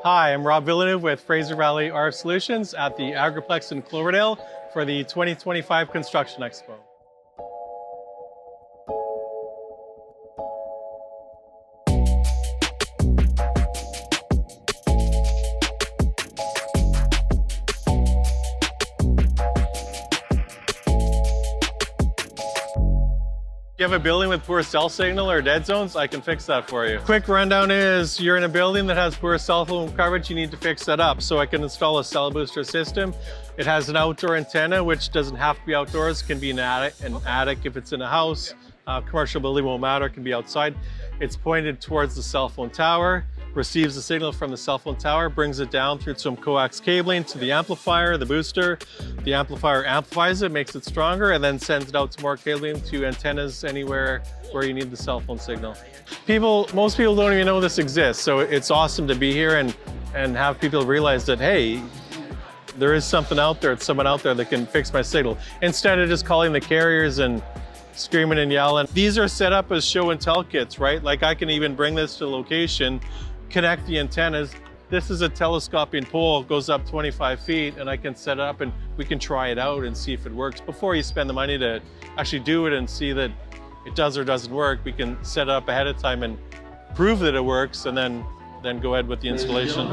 Hi, I'm Rob Villeneuve with Fraser Valley RF Solutions at the Agriplex in Cloverdale for the 2025 Construction Expo. If you have a building with poor cell signal or dead zones, I can fix that for you. Quick rundown is you're in a building that has poor cell phone coverage, you need to fix that up. So I can install a cell booster system. It has an outdoor antenna, which doesn't have to be outdoors. It can be an attic if it's in a house. Commercial building won't matter, it can be outside. It's pointed towards the cell phone tower, receives the signal from the cell phone tower, brings it down through some coax cabling to the amplifier, the booster. The amplifier amplifies it, makes it stronger, and then sends it out to more cabling to antennas anywhere where you need the cell phone signal. Most people don't even know this exists, so it's awesome to be here and have people realize that, hey, there is something out there, it's someone out there that can fix my signal, instead of just calling the carriers and screaming and yelling. These are set up as show and tell kits, right? Like I can even bring this to the location, connect the antennas. This is a telescoping pole, goes up 25 feet, and I can set it up and we can try it out and see if it works. Before you spend the money to actually do it and see that it does or doesn't work, we can set it up ahead of time and prove that it works, and then go ahead with the installation.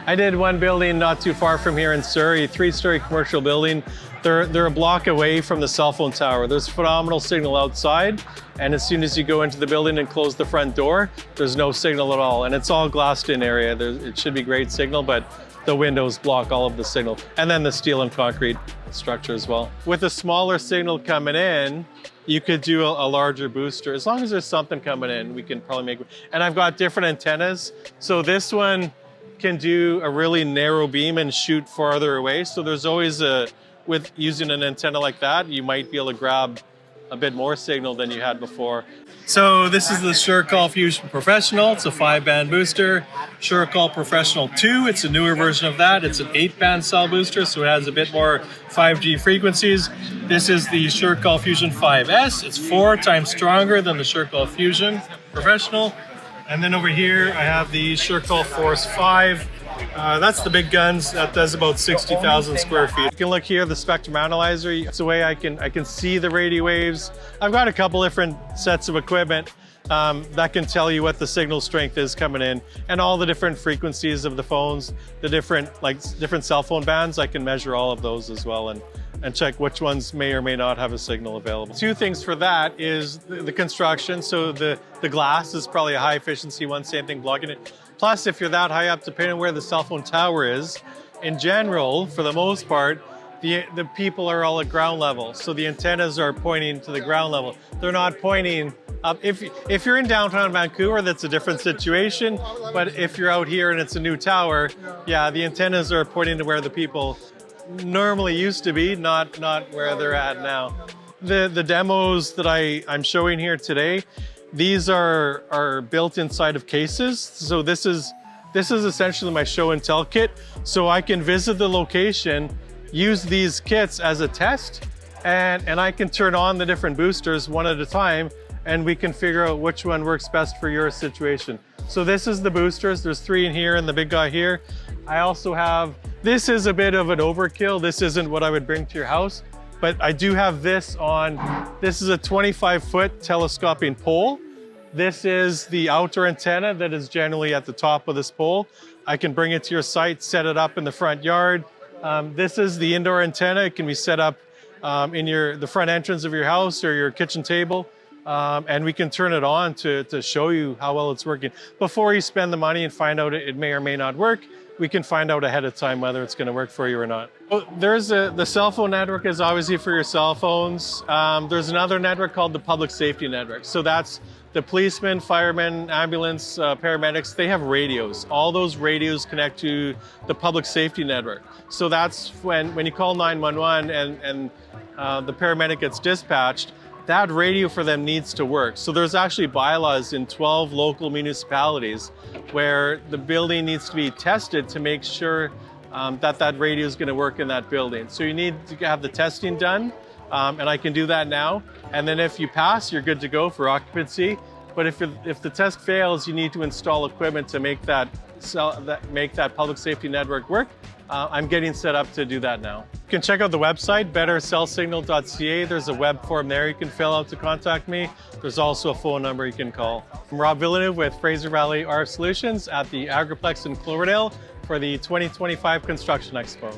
I did one building not too far from here in Surrey, a 3-story commercial building. They're a block away from the cell phone tower. There's phenomenal signal outside, and as soon as you go into the building and close the front door, there's no signal at all, and it's all glassed-in area. It should be great signal, but the windows block all of the signal, and then the steel and concrete structure as well. With a smaller signal coming in, you could do a larger booster. As long as there's something coming in, we can probably make, and I've got different antennas. So this one can do a really narrow beam and shoot farther away. So there's always with using an antenna like that, you might be able to grab a bit more signal than you had before. So this is the SureCall Fusion Professional. It's a 5-band booster. SureCall Professional 2, it's a newer version of that. It's an 8-band cell booster, so it has a bit more 5G frequencies. This is the SureCall Fusion 5S. It's 4 times stronger than the SureCall Fusion Professional. And then over here, I have the SureCall Force 5. That's the big guns. That does about 60,000 square feet. You can look here, the spectrum analyzer. It's a way I can see the radio waves. I've got a couple different sets of equipment that can tell you what the signal strength is coming in, and all the different frequencies of the phones, the different cell phone bands. I can measure all of those as well and check which ones may or may not have a signal available. 2 things for that is the construction. So the glass is probably a high efficiency one, same thing blocking it. Plus, if you're that high up, depending on where the cell phone tower is, in general, for the most part, the people are all at ground level. So the antennas are pointing to the ground level. They're not pointing up. If you're in downtown Vancouver, that's a different situation. But if you're out here and it's a new tower, yeah, the antennas are pointing to where the people normally used to be, not where they're at now. The demos that I'm showing here today, these are built inside of cases. So this is essentially my show and tell kit. So I can visit the location, use these kits as a test, and I can turn on the different boosters one at a time, and we can figure out which one works best for your situation. So this is the boosters. There's 3 in here and the big guy here. I also have, this is a bit of an overkill. This isn't what I would bring to your house, but I do have this on. This is a 25-foot telescoping pole. This is the outdoor antenna that is generally at the top of this pole. I can bring it to your site, set it up in the front yard. This is the indoor antenna. It can be set up in the front entrance of your house or your kitchen table. And we can turn it on to show you how well it's working. Before you spend the money and find out it may or may not work, we can find out ahead of time whether it's going to work for you or not. There's the cell phone network is obviously for your cell phones. There's another network called the public safety network. So that's the policemen, firemen, ambulance, paramedics. They have radios. All those radios connect to the public safety network. So that's when you call 911 and the paramedic gets dispatched, that radio for them needs to work. So there's actually bylaws in 12 local municipalities where the building needs to be tested to make sure that radio is going to work in that building. So you need to have the testing done, and I can do that now. And then if you pass, you're good to go for occupancy. But if the test fails, you need to install equipment to make that make that public safety network work. I'm getting set up to do that now. You can check out the website, bettercellsignal.ca. There's a web form there you can fill out to contact me. There's also a phone number you can call. I'm Rob Villeneuve with Fraser Valley RF Solutions at the Agriplex in Cloverdale for the 2025 Construction Expo.